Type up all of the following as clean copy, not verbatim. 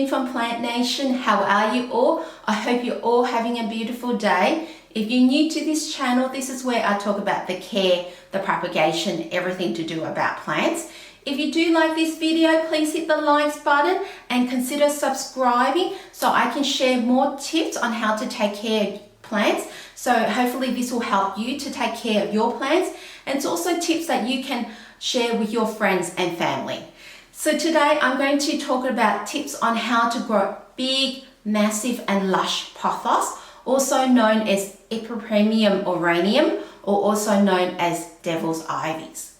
June from Plant Nation. How are you all? I hope you're all having a beautiful day. If you're new to this channel, this is where I talk about the care, the propagation, everything to do about plants. If you do like this video, please hit the likes button and consider subscribing so I can share more tips on how to take care of plants. So hopefully this will help you to take care of your plants, and it's also tips that you can share with your friends and family. So today I'm going to talk about tips on how to grow big, massive and lush pothos, also known as Epipremnium Aureum, or also known as devil's ivies.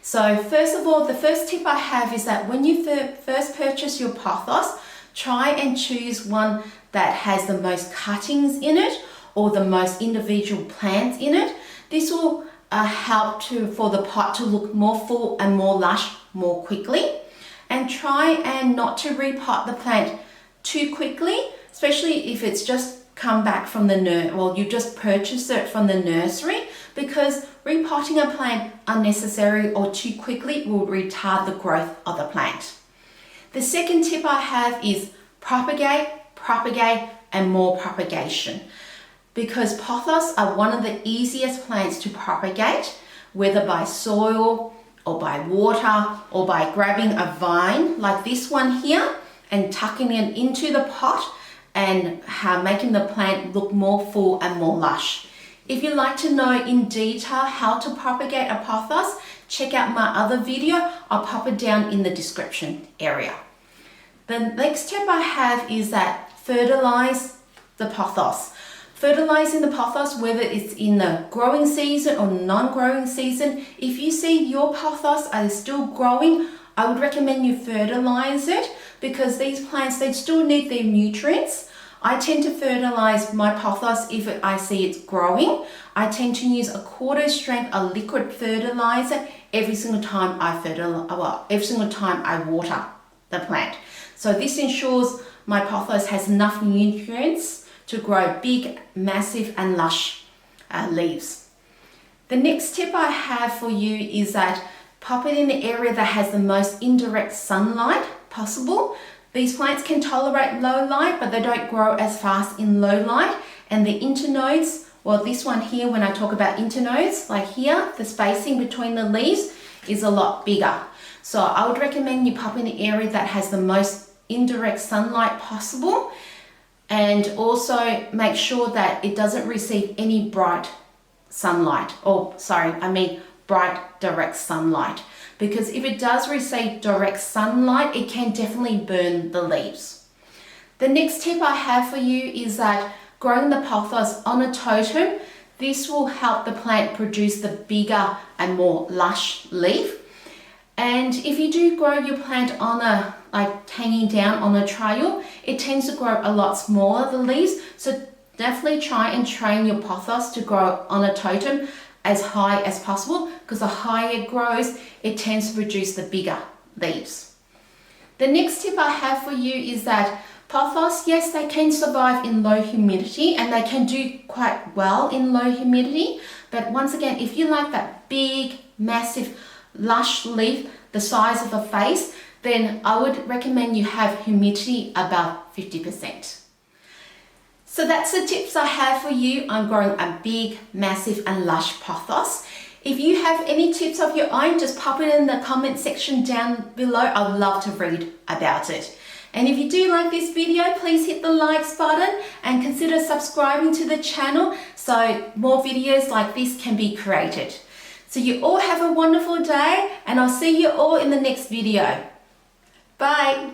So first of all, the first tip I have is that when you first purchase your pothos, try and choose one that has the most cuttings in it or the most individual plants in it. This will help for the pot to look more full and more lush more quickly. And try and not to repot the plant too quickly, especially if it's just come back from the you just purchased it from the nursery, because repotting a plant unnecessarily or too quickly will retard the growth of the plant. The second tip I have is propagate, and more propagation, because pothos are one of the easiest plants to propagate, whether by soil or by water or by grabbing a vine like this one here and tucking it into the pot and making the plant look more full and more lush. If you'd like to know in detail how to propagate a pothos, check out my other video. I'll pop it down in the description area. The next tip I have is that fertilize the pothos. Fertilizing the pothos, whether it's in the growing season or non-growing season, if you see your pothos are still growing, I would recommend you fertilize it, because these plants, they still need their nutrients. I tend to fertilize my pothos if I see it's growing. I tend to use a quarter strength of liquid fertilizer every single time I water the plant. So this ensures my pothos has enough nutrients to grow big, massive and lush leaves. The next tip I have for you is that pop it in the area that has the most indirect sunlight possible. These plants can tolerate low light, but they don't grow as fast in low light. And the internodes, well, this one here, when I talk about internodes, like here, the spacing between the leaves is a lot bigger. So I would recommend you pop in the area that has the most indirect sunlight possible. And also make sure that it doesn't receive any bright sunlight, bright direct sunlight. Because if it does receive direct sunlight, it can definitely burn the leaves. The next tip I have for you is that growing the pothos on a totem, this will help the plant produce the bigger and more lush leaf. And if you do grow your plant on hanging down on a trail, it tends to grow a lot smaller, the leaves. So definitely try and train your pothos to grow on a totem as high as possible, because the higher it grows, it tends to produce the bigger leaves. The next tip I have for you is that pothos, yes, they can survive in low humidity and they can do quite well in low humidity. But once again, if you like that big, massive, lush leaf the size of a face, then I would recommend you have humidity above 50%. So that's the tips I have for you on growing a big, massive and lush pothos. If you have any tips of your own, just pop it in the comment section down below. I'd love to read about it. And if you do like this video, please hit the likes button and consider subscribing to the channel so more videos like this can be created. So you all have a wonderful day, and I'll see you all in the next video. Bye.